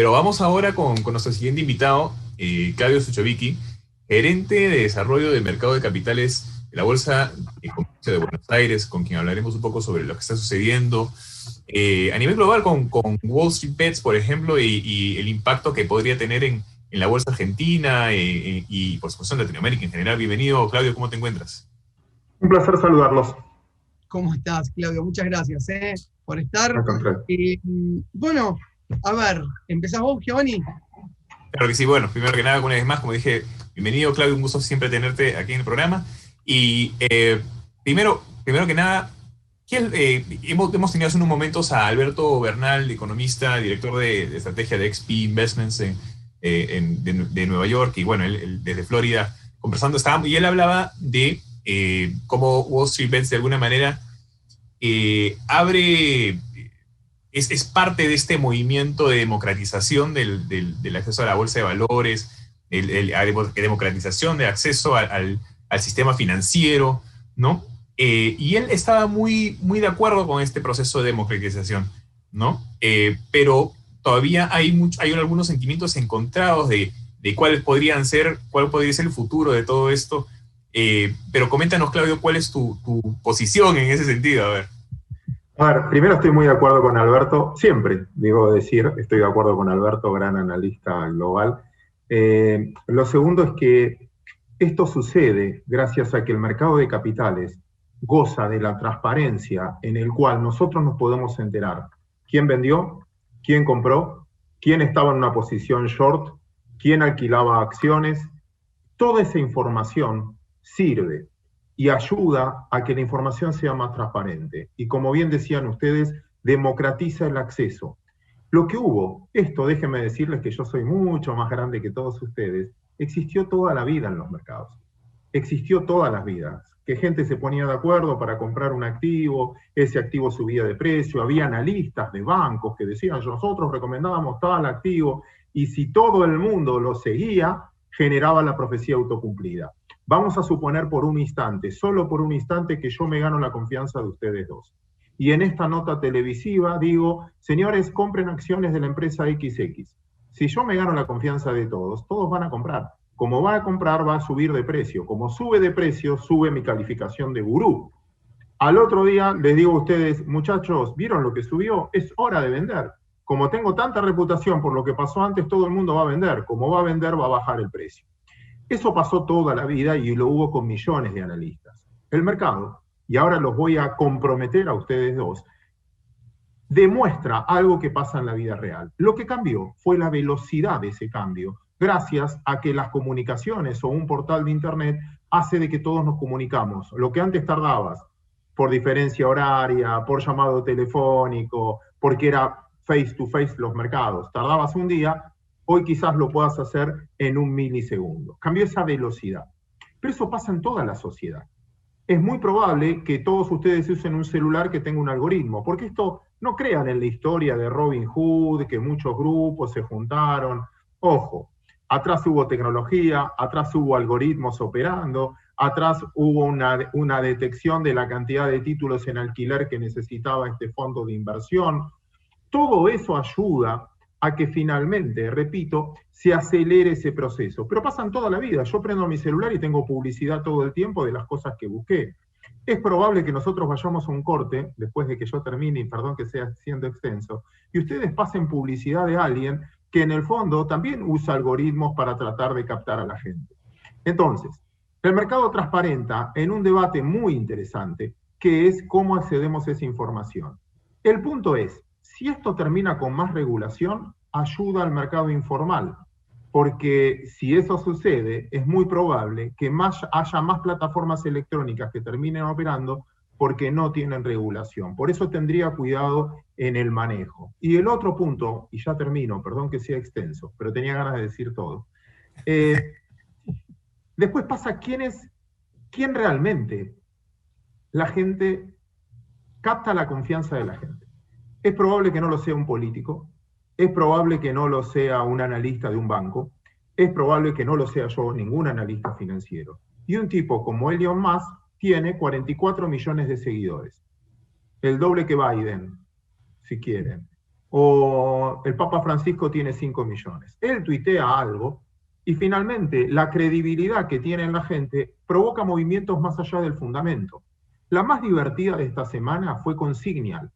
Pero vamos ahora con nuestro siguiente invitado, Claudio Suchovicki, gerente de desarrollo del mercado de capitales de la Bolsa de Comercio de Buenos Aires, con quien hablaremos un poco sobre lo que está sucediendo a nivel global con Wall Street Bets, por ejemplo, y el impacto que podría tener en la bolsa argentina y, por supuesto, en Latinoamérica en general. Bienvenido, Claudio, ¿cómo te encuentras? Un placer saludarlos. ¿Cómo estás, Claudio? Muchas gracias por estar. Al contrario. Bueno, a ver, ¿empezás vos, Giovanni? Claro que sí, bueno, primero que nada, una vez más, como dije, bienvenido, Claudio, un gusto siempre tenerte aquí en el programa. Y primero que nada, hemos tenido hace unos momentos a Alberto Bernal, economista, director de estrategia de XP Investments de Nueva York, y bueno, él desde Florida, conversando, y él hablaba de cómo Wall Street Bets de alguna manera es parte de este movimiento de democratización del acceso a la bolsa de valores, democratización de acceso al sistema financiero, ¿no? Y él estaba muy de acuerdo con este proceso de democratización, ¿no? Pero todavía hay algunos sentimientos encontrados de cuál podría ser el futuro de todo esto. Pero coméntanos, Claudio, ¿cuál es tu posición en ese sentido? A ver. A ver, primero estoy muy de acuerdo con Alberto, siempre, debo decir, estoy de acuerdo con Alberto, gran analista global. Lo segundo es que esto sucede gracias a que el mercado de capitales goza de la transparencia en el cual nosotros nos podemos enterar quién vendió, quién compró, quién estaba en una posición short, quién alquilaba acciones. Toda esa información sirve y ayuda a que la información sea más transparente. Y como bien decían ustedes, democratiza el acceso. Lo que hubo, déjenme decirles que yo soy mucho más grande que todos ustedes, existió toda la vida en los mercados. Existió todas las vidas. Que gente se ponía de acuerdo para comprar un activo, ese activo subía de precio, había analistas de bancos que decían, nosotros recomendábamos tal activo, y si todo el mundo lo seguía, generaba la profecía autocumplida. Vamos a suponer por un instante, solo por un instante, que yo me gano la confianza de ustedes dos. Y en esta nota televisiva digo, señores, compren acciones de la empresa XX. Si yo me gano la confianza de todos, todos van a comprar. Como va a comprar, va a subir de precio. Como sube de precio, sube mi calificación de gurú. Al otro día les digo a ustedes, muchachos, ¿vieron lo que subió? Es hora de vender. Como tengo tanta reputación por lo que pasó antes, todo el mundo va a vender. Como va a vender, va a bajar el precio. Eso pasó toda la vida y lo hubo con millones de analistas. El mercado, y ahora los voy a comprometer a ustedes dos, demuestra algo que pasa en la vida real. Lo que cambió fue la velocidad de ese cambio, gracias a que las comunicaciones o un portal de internet hace de que todos nos comunicamos. Lo que antes tardabas por diferencia horaria, por llamado telefónico, porque era face to face los mercados, tardabas un día, hoy quizás lo puedas hacer en un milisegundo. Cambió esa velocidad. Pero eso pasa en toda la sociedad. Es muy probable que todos ustedes usen un celular que tenga un algoritmo, porque esto no crean en la historia de Robin Hood, que muchos grupos se juntaron. Ojo, atrás hubo tecnología, atrás hubo algoritmos operando, atrás hubo una detección de la cantidad de títulos en alquiler que necesitaba este fondo de inversión. Todo eso ayuda a que finalmente, repito, se acelere ese proceso. Pero pasan toda la vida. Yo prendo mi celular y tengo publicidad todo el tiempo de las cosas que busqué. Es probable que nosotros vayamos a un corte, después de que yo termine, y perdón que sea siendo extenso, y ustedes pasen publicidad de alguien que en el fondo también usa algoritmos para tratar de captar a la gente. Entonces, el mercado transparenta en un debate muy interesante, que es cómo accedemos a esa información. El punto es, si esto termina con más regulación, ayuda al mercado informal, porque si eso sucede, es muy probable que haya más plataformas electrónicas que terminen operando porque no tienen regulación. Por eso tendría cuidado en el manejo. Y el otro punto, y ya termino, perdón que sea extenso, pero tenía ganas de decir todo. Después pasa quién realmente la gente capta la confianza de la gente. Es probable que no lo sea un político, es probable que no lo sea un analista de un banco, es probable que no lo sea yo, ningún analista financiero. Y un tipo como Elon Musk tiene 44 millones de seguidores, el doble que Biden, si quieren. o el Papa Francisco tiene 5 millones. Él tuitea algo y finalmente la credibilidad que tiene en la gente provoca movimientos más allá del fundamento. La más divertida de esta semana fue con Signal.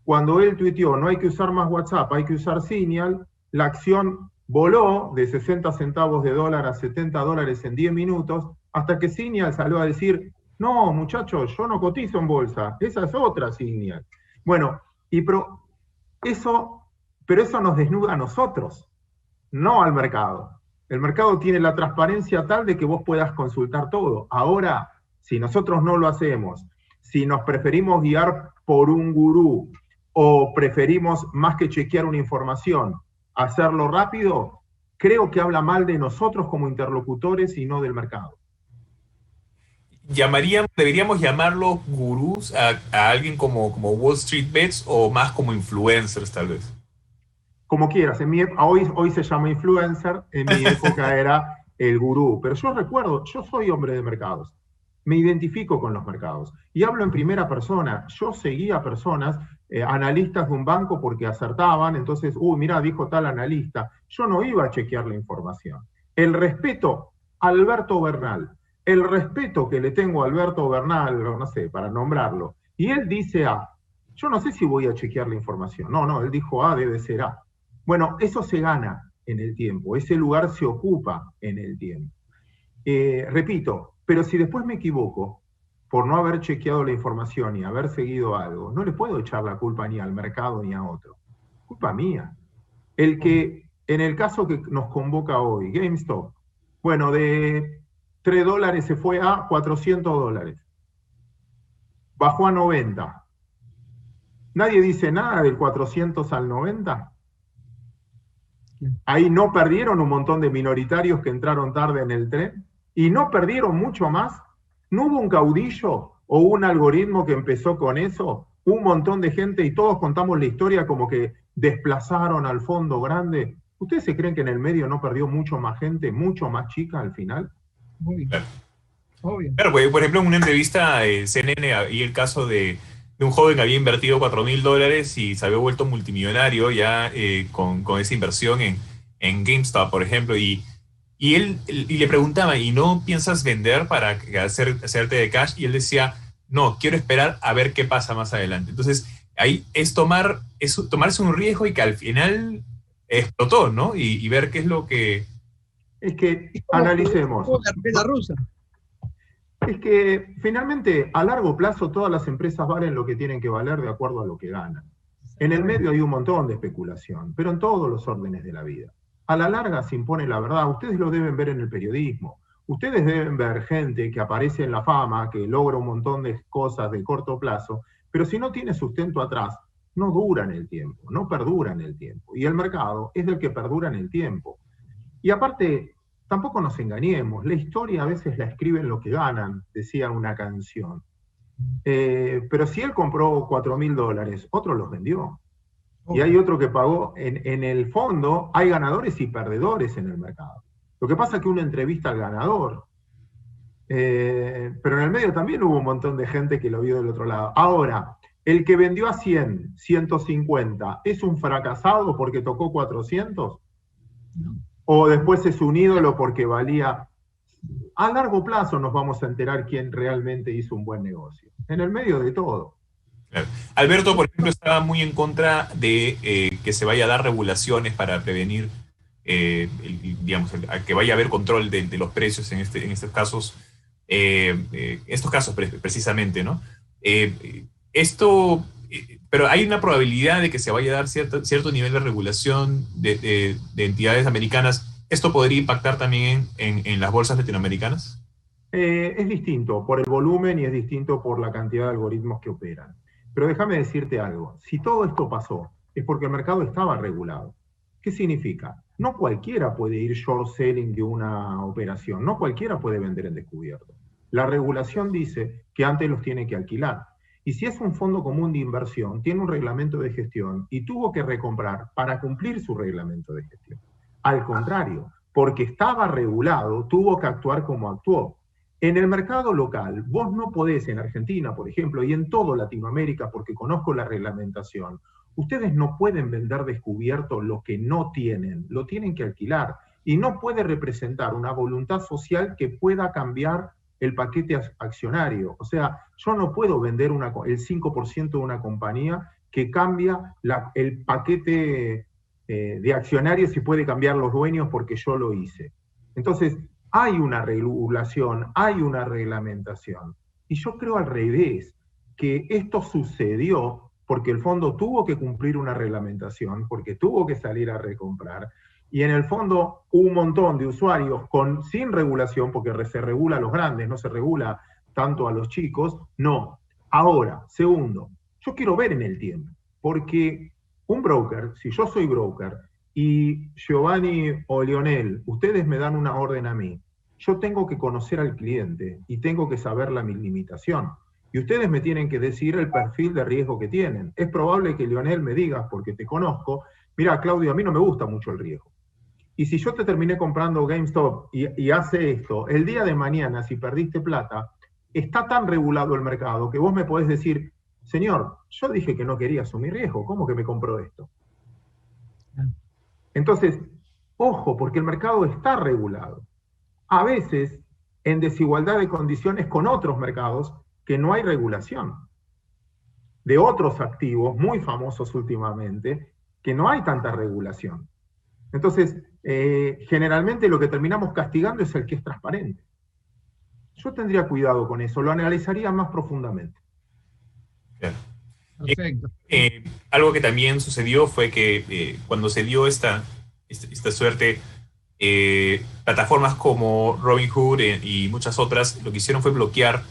Cuando él tuiteó, no hay que usar más WhatsApp, hay que usar Signal, la acción voló de 60 centavos de dólar a 70 dólares en 10 minutos, hasta que Signal salió a decir, no, muchachos, yo no cotizo en bolsa, esa es otra Signal. Bueno, pero eso nos desnuda a nosotros, no al mercado. El mercado tiene la transparencia tal de que vos puedas consultar todo. Ahora, si nosotros no lo hacemos, si nos preferimos guiar por un gurú, o preferimos, más que chequear una información, hacerlo rápido, creo que habla mal de nosotros como interlocutores y no del mercado. ¿Deberíamos llamarlo gurús a alguien como Wall Street Bets o más como influencers tal vez? Como quieras, hoy se llama influencer, en mi época era el gurú, pero yo recuerdo, yo soy hombre de mercados, me identifico con los mercados y hablo en primera persona. Yo seguía personas, analistas de un banco porque acertaban, entonces, mirá, dijo tal analista. Yo no iba a chequear la información. El respeto a Alberto Bernal, el respeto que le tengo a Alberto Bernal, no sé, para nombrarlo, y él dice A, yo no sé si voy a chequear la información. No, él dijo A, debe ser A. Bueno, eso se gana en el tiempo, ese lugar se ocupa en el tiempo. Repito, pero si después me equivoco por no haber chequeado la información y haber seguido algo, no le puedo echar la culpa ni al mercado ni a otro. Culpa mía. El que, en el caso que nos convoca hoy, GameStop, bueno, de 3 dólares se fue a 400 dólares. Bajó a 90. Nadie dice nada del 400 al 90. Ahí no perdieron un montón de minoritarios que entraron tarde en el tren. Y no perdieron mucho más. ¿No hubo un caudillo o un algoritmo que empezó con eso? Un montón de gente y todos contamos la historia como que desplazaron al fondo grande. ¿Ustedes se creen que en el medio no perdió mucho más gente, mucho más chica al final? Obvio. Claro. Obvio. Claro, por ejemplo, en una entrevista CNN y el caso de un joven que había invertido $4,000 y se había vuelto multimillonario ya con esa inversión en GameStop, por ejemplo, y le preguntaba, ¿y no piensas vender para hacerte de cash? Y él decía, no, quiero esperar a ver qué pasa más adelante. Entonces, ahí es tomarse un riesgo y que al final explotó, ¿no? Y ver qué es lo que... Es que analicemos. La ruleta rusa. Es que finalmente a largo plazo todas las empresas valen lo que tienen que valer de acuerdo a lo que ganan. En el medio hay un montón de especulación, pero en todos los órdenes de la vida. A la larga se impone la verdad. Ustedes lo deben ver en el periodismo. Ustedes deben ver gente que aparece en la fama, que logra un montón de cosas de corto plazo, pero si no tiene sustento atrás, no dura en el tiempo, no perdura en el tiempo. Y el mercado es el que perdura en el tiempo. Y aparte, tampoco nos engañemos, la historia a veces la escriben los que ganan, decía una canción. Pero si él compró $4,000, otro los vendió. Y hay otro que pagó. En el fondo hay ganadores y perdedores en el mercado. Lo que pasa es que uno entrevista al ganador. Pero en el medio también hubo un montón de gente que lo vio del otro lado. Ahora, el que vendió a 100, 150, ¿es un fracasado porque tocó 400? No. ¿O después es un ídolo porque valía? A largo plazo nos vamos a enterar quién realmente hizo un buen negocio. En el medio de todo. Claro. Alberto, por ejemplo, estaba muy en contra de que se vaya a dar regulaciones para prevenir, que vaya a haber control de los precios en estos casos, precisamente, ¿no? Pero hay una probabilidad de que se vaya a dar cierto nivel de regulación de entidades americanas. ¿Esto podría impactar también en las bolsas latinoamericanas? Es distinto por el volumen y es distinto por la cantidad de algoritmos que operan. Pero déjame decirte algo, si todo esto pasó, es porque el mercado estaba regulado. ¿Qué significa? No cualquiera puede ir short selling de una operación, no cualquiera puede vender en descubierto. La regulación dice que antes los tiene que alquilar. Y si es un fondo común de inversión, tiene un reglamento de gestión y tuvo que recomprar para cumplir su reglamento de gestión. Al contrario, porque estaba regulado, tuvo que actuar como actuó. En el mercado local, vos no podés, en Argentina, por ejemplo, y en toda Latinoamérica, porque conozco la reglamentación, ustedes no pueden vender descubierto lo que no tienen, lo tienen que alquilar. Y no puede representar una voluntad social que pueda cambiar el paquete accionario. O sea, yo no puedo vender el 5% de una compañía que cambia el paquete de accionarios y puede cambiar los dueños porque yo lo hice. Entonces, hay una regulación, hay una reglamentación. Y yo creo al revés, que esto sucedió porque el fondo tuvo que cumplir una reglamentación, porque tuvo que salir a recomprar, y en el fondo un montón de usuarios sin regulación, porque se regula a los grandes, no se regula tanto a los chicos, no. Ahora, segundo, yo quiero ver en el tiempo, porque un broker, si yo soy broker, y Giovanni o Lionel, ustedes me dan una orden a mí, yo tengo que conocer al cliente y tengo que saber la limitación. Y ustedes me tienen que decir el perfil de riesgo que tienen. Es probable que Lionel me diga, porque te conozco, mira, Claudio, a mí no me gusta mucho el riesgo. Y si yo te terminé comprando GameStop y hace esto, el día de mañana, si perdiste plata, está tan regulado el mercado que vos me podés decir, señor, yo dije que no quería asumir riesgo, ¿cómo que me compró esto? Entonces, ojo, porque el mercado está regulado. A veces, en desigualdad de condiciones con otros mercados, que no hay regulación. De otros activos muy famosos últimamente, que no hay tanta regulación. Entonces, generalmente lo que terminamos castigando es el que es transparente. Yo tendría cuidado con eso, lo analizaría más profundamente. Claro. Perfecto. Algo que también sucedió fue que cuando se dio esta suerte, plataformas como Robinhood y muchas otras lo que hicieron fue bloquear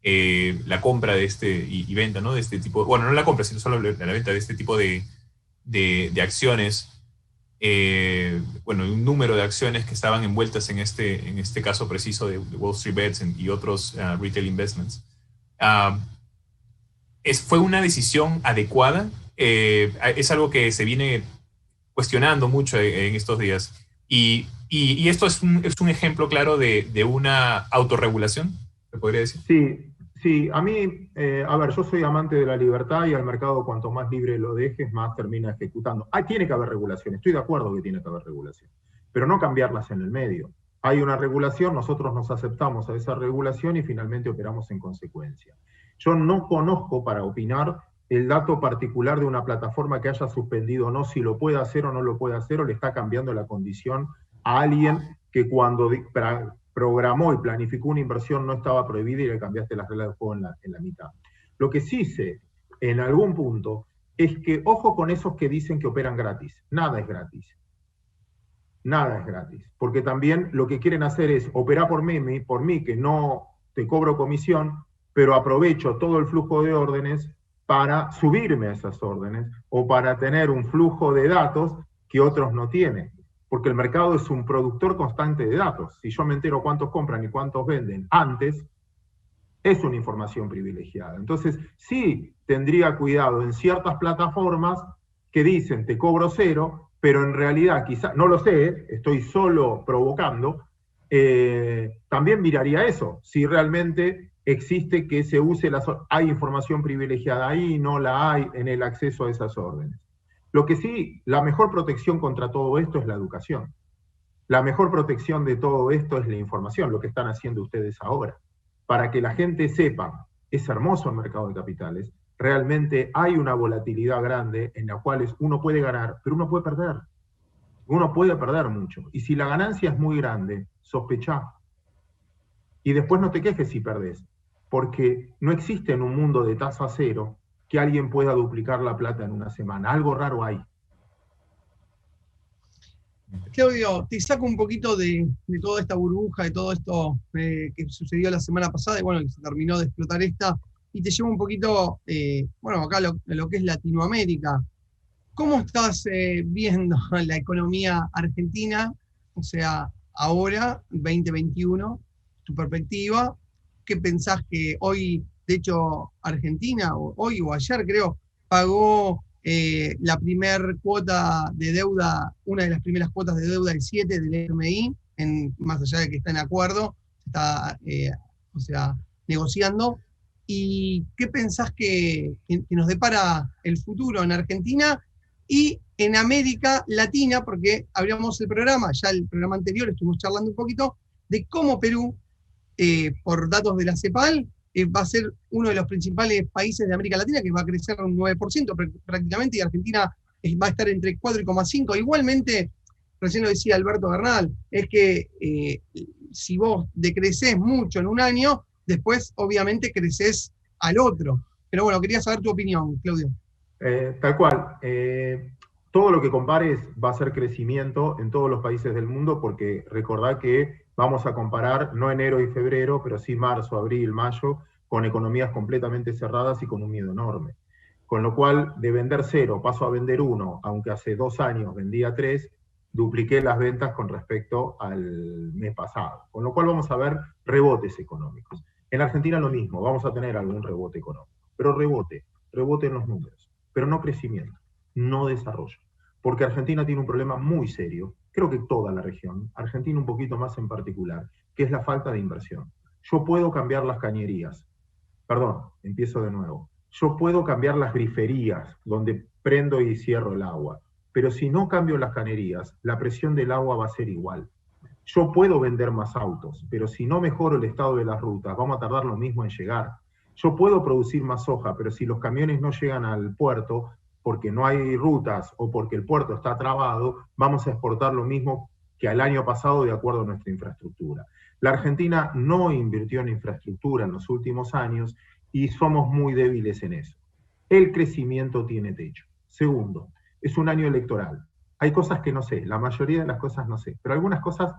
la compra de y venta, ¿no? De este tipo, bueno, no la compra, sino solo la venta de este tipo de acciones. Bueno, un número de acciones que estaban envueltas en este caso preciso de Wall Street Bets y otros retail investments. ¿Fue una decisión adecuada? Es algo que se viene cuestionando mucho en estos días. Y esto es un ejemplo claro de una autorregulación, ¿se podría decir? Sí, a mí, a ver, yo soy amante de la libertad y al mercado cuanto más libre lo dejes, más termina ejecutando. Tiene que haber regulación, estoy de acuerdo que tiene que haber regulación, pero no cambiarlas en el medio. Hay una regulación, nosotros nos aceptamos a esa regulación y finalmente operamos en consecuencia. Yo no conozco para opinar el dato particular de una plataforma que haya suspendido o no, si lo puede hacer o no lo puede hacer, o le está cambiando la condición a alguien que cuando programó y planificó una inversión no estaba prohibida y le cambiaste las reglas del juego en la mitad. Lo que sí sé, en algún punto, es que ojo con esos que dicen que operan gratis. Nada es gratis. Nada es gratis. Porque también lo que quieren hacer es operar por mí, que no te cobro comisión, pero aprovecho todo el flujo de órdenes para subirme a esas órdenes o para tener un flujo de datos que otros no tienen. Porque el mercado es un productor constante de datos. Si yo me entero cuántos compran y cuántos venden antes, es una información privilegiada. Entonces, sí tendría cuidado en ciertas plataformas que dicen te cobro cero, pero en realidad, quizás, no lo sé, estoy solo provocando, también miraría eso, si realmente existe que se use, hay información privilegiada ahí, no la hay en el acceso a esas órdenes. Lo que sí, la mejor protección contra todo esto es la educación. La mejor protección de todo esto es la información, lo que están haciendo ustedes ahora. Para que la gente sepa, es hermoso el mercado de capitales, realmente hay una volatilidad grande en la cual uno puede ganar, pero uno puede perder. Uno puede perder mucho. Y si la ganancia es muy grande, sospechá. Y después no te quejes si perdés, porque no existe en un mundo de tasa cero que alguien pueda duplicar la plata en una semana. Algo raro hay. Claudio, te saco un poquito de toda esta burbuja, de todo esto que sucedió la semana pasada, y bueno, que se terminó de explotar y te llevo un poquito, acá lo que es Latinoamérica. ¿Cómo estás viendo la economía argentina? O sea, ahora, 2021, tu perspectiva, ¿qué pensás que hoy, de hecho, Argentina, hoy o ayer creo, pagó la primera cuota de deuda, una de las primeras cuotas de deuda del 7 del FMI, más allá de que está en acuerdo, está negociando, y qué pensás que nos depara el futuro en Argentina y en América Latina, porque abríamos el programa, ya el programa anterior estuvimos charlando un poquito, de cómo Perú, por datos de la CEPAL, va a ser uno de los principales países de América Latina, que va a crecer un 9% prácticamente, y Argentina va a estar entre 4,5%. Igualmente, recién lo decía Alberto Bernal, es que si vos decrecés mucho en un año, después obviamente creces al otro. Pero bueno, quería saber tu opinión, Claudio. Tal cual. Todo lo que compares va a ser crecimiento en todos los países del mundo, porque recordá que vamos a comparar no enero y febrero, pero sí marzo, abril, mayo, con economías completamente cerradas y con un miedo enorme. Con lo cual, de vender 0 paso a vender 1, aunque hace 2 años vendía 3, dupliqué las ventas con respecto al mes pasado. Con lo cual vamos a ver rebotes económicos. En Argentina lo mismo, vamos a tener algún rebote económico, pero rebote en los números, pero no crecimiento, no desarrollo. Porque Argentina tiene un problema muy serio, creo que toda la región, Argentina un poquito más en particular, que es la falta de inversión. Yo puedo cambiar las cañerías, perdón, empiezo de nuevo. Yo puedo cambiar las griferías, donde prendo y cierro el agua, pero si no cambio las cañerías, la presión del agua va a ser igual. Yo puedo vender más autos, pero si no mejoro el estado de las rutas, vamos a tardar lo mismo en llegar. Yo puedo producir más soja, pero si los camiones no llegan al puerto, porque no hay rutas o porque el puerto está trabado, vamos a exportar lo mismo que al año pasado de acuerdo a nuestra infraestructura. La Argentina no invirtió en infraestructura en los últimos años y somos muy débiles en eso. El crecimiento tiene techo. Segundo, es un año electoral. Hay cosas que no sé, la mayoría de las cosas no sé, pero algunas cosas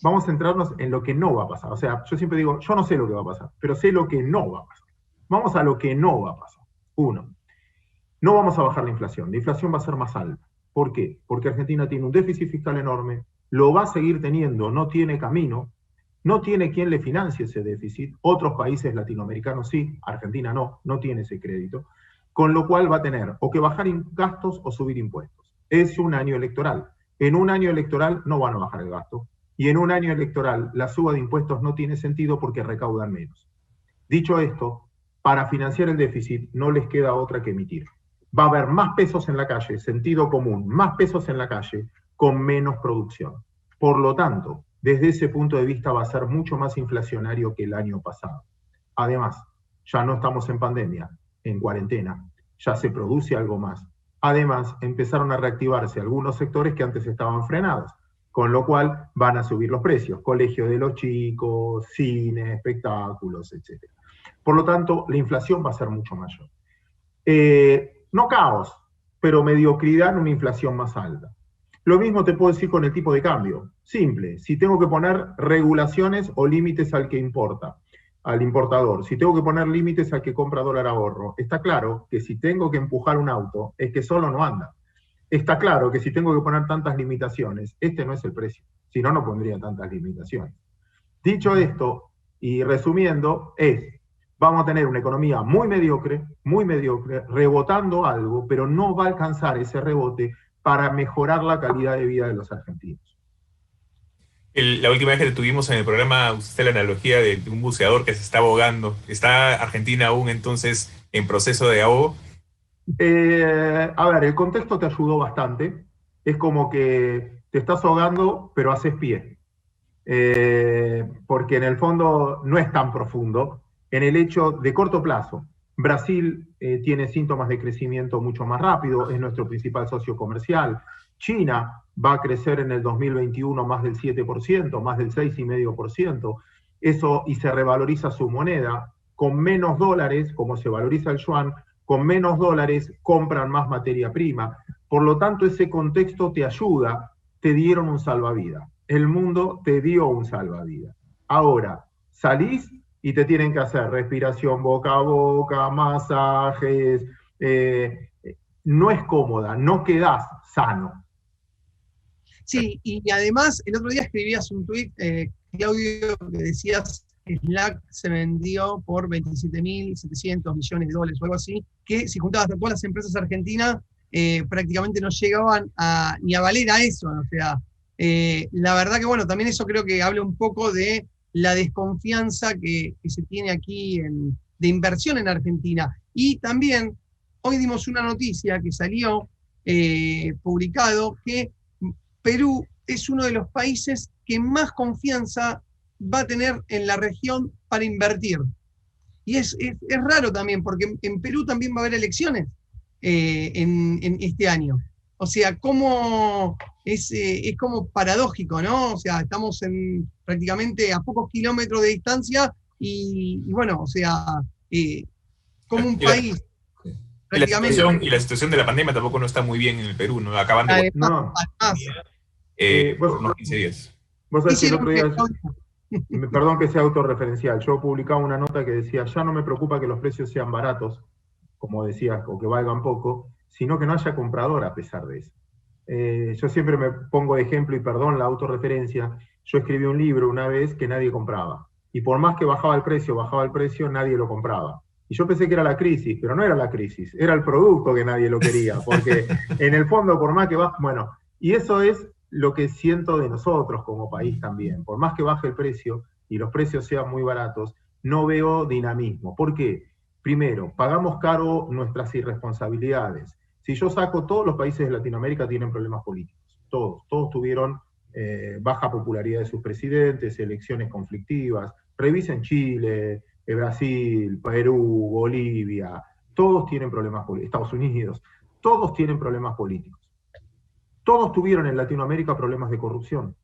vamos a centrarnos en lo que no va a pasar. O sea, yo siempre digo, yo no sé lo que va a pasar, pero sé lo que no va a pasar. Vamos a lo que no va a pasar. 1. No vamos a bajar la inflación va a ser más alta. ¿Por qué? Porque Argentina tiene un déficit fiscal enorme, lo va a seguir teniendo, no tiene camino, no tiene quien le financie ese déficit, otros países latinoamericanos sí, Argentina no tiene ese crédito, con lo cual va a tener o que bajar gastos o subir impuestos. Es un año electoral. En un año electoral no van a bajar el gasto, y en un año electoral la suba de impuestos no tiene sentido porque recaudan menos. Dicho esto, para financiar el déficit no les queda otra que emitir. Va a haber más pesos en la calle, sentido común, más pesos en la calle, con menos producción. Por lo tanto, desde ese punto de vista va a ser mucho más inflacionario que el año pasado. Además, ya no estamos en pandemia, en cuarentena, ya se produce algo más. Además, empezaron a reactivarse algunos sectores que antes estaban frenados, con lo cual van a subir los precios, colegio de los chicos, cine, espectáculos, etc. Por lo tanto, la inflación va a ser mucho mayor. No caos, pero mediocridad en una inflación más alta. Lo mismo te puedo decir con el tipo de cambio. Simple, si tengo que poner regulaciones o límites al que importa, al importador, si tengo que poner límites al que compra dólar ahorro, está claro que si tengo que empujar un auto, es que solo no anda. Está claro que si tengo que poner tantas limitaciones, este no es el precio, si no, no pondría tantas limitaciones. Dicho esto, y resumiendo, vamos a tener una economía muy mediocre, rebotando algo, pero no va a alcanzar ese rebote para mejorar la calidad de vida de los argentinos. La última vez que tuvimos en el programa, usted la analogía de un buceador que se está ahogando. ¿Está Argentina aún entonces en proceso de ahogo? A ver, el contexto te ayudó bastante. Es como que te estás ahogando, pero haces pie. Porque en el fondo no es tan profundo. En el hecho de corto plazo, Brasil tiene síntomas de crecimiento mucho más rápido, es nuestro principal socio comercial. China va a crecer en el 2021 más del 7%, más del 6,5%. Eso, y se revaloriza su moneda. Con menos dólares, como se valoriza el yuan, con menos dólares compran más materia prima. Por lo tanto, ese contexto te ayuda, te dieron un salvavidas. El mundo te dio un salvavidas. Ahora, salís y te tienen que hacer respiración boca a boca, masajes. No es cómoda, no quedás sano. Sí, y además, el otro día escribías un tuit, Claudio, que decías que Slack se vendió por 27.700 millones de dólares o algo así, que si juntabas a todas las empresas argentinas, prácticamente no llegaban ni a valer a eso. O sea, la verdad que bueno, también eso creo que habla un poco de la desconfianza que se tiene aquí en inversión en Argentina. Y también hoy dimos una noticia que salió publicado que Perú es uno de los países que más confianza va a tener en la región para invertir. Y es raro también, porque en Perú también va a haber elecciones en este año. O sea, es como paradójico, ¿no? O sea, estamos prácticamente a pocos kilómetros de distancia y bueno, o sea, como un país prácticamente... Y la situación de la pandemia tampoco no está muy bien en el Perú, ¿no? Acaban de... por unos 15 días. Vos sabés que el otro día... Perdón que sea autorreferencial, yo publicaba una nota que decía, ya no me preocupa que los precios sean baratos, como decías, o que valgan poco, sino que no haya comprador a pesar de eso. Yo siempre me pongo de ejemplo, y perdón la autorreferencia, yo escribí un libro una vez que nadie compraba, y por más que bajaba el precio, nadie lo compraba. Y yo pensé que era la crisis, pero no era la crisis, era el producto que nadie lo quería, porque en el fondo, por más que baje, bueno, y eso es lo que siento de nosotros como país también. Por más que baje el precio y los precios sean muy baratos, no veo dinamismo. ¿Por qué? Primero, pagamos caro nuestras irresponsabilidades. Si yo saco, todos los países de Latinoamérica tienen problemas políticos. Todos tuvieron baja popularidad de sus presidentes, elecciones conflictivas. Revisen Chile, Brasil, Perú, Bolivia. Todos tienen problemas políticos. Estados Unidos. Todos tienen problemas políticos. Todos tuvieron en Latinoamérica problemas de corrupción.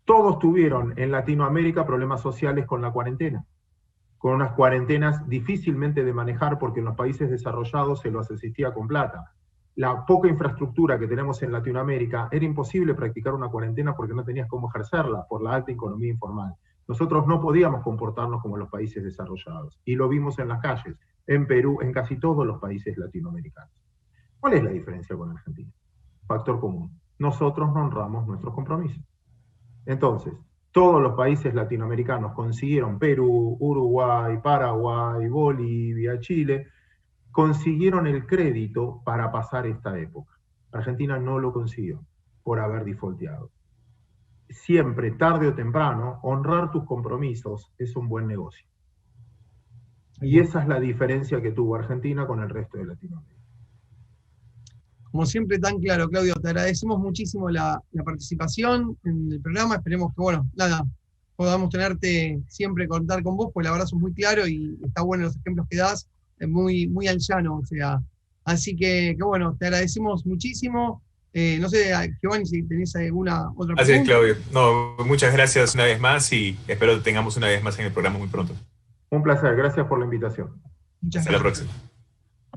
Todos tuvieron en Latinoamérica problemas sociales con la cuarentena, con unas cuarentenas difícilmente de manejar porque en los países desarrollados se los asistía con plata. La poca infraestructura que tenemos en Latinoamérica, era imposible practicar una cuarentena porque no tenías cómo ejercerla por la alta economía informal. Nosotros no podíamos comportarnos como los países desarrollados, y lo vimos en las calles, en Perú, en casi todos los países latinoamericanos. ¿Cuál es la diferencia con Argentina? Factor común. Nosotros no honramos nuestros compromisos. Entonces, todos los países latinoamericanos consiguieron, Perú, Uruguay, Paraguay, Bolivia, Chile, consiguieron el crédito para pasar esta época. Argentina no lo consiguió por haber defaulteado. Siempre, tarde o temprano, honrar tus compromisos es un buen negocio. Y esa es la diferencia que tuvo Argentina con el resto de Latinoamérica. Como siempre, tan claro, Claudio, te agradecemos muchísimo la participación en el programa. Esperemos que, bueno, nada, podamos tenerte siempre, contar con vos, porque la verdad sos muy claro y está bueno los ejemplos que das, muy, muy al llano, o sea. Así que bueno, te agradecemos muchísimo. No sé, Giovanni, si tenés alguna otra pregunta. Así es, Claudio. No, muchas gracias una vez más y espero que tengamos una vez más en el programa muy pronto. Un placer, gracias por la invitación. Muchas Hasta gracias. la próxima.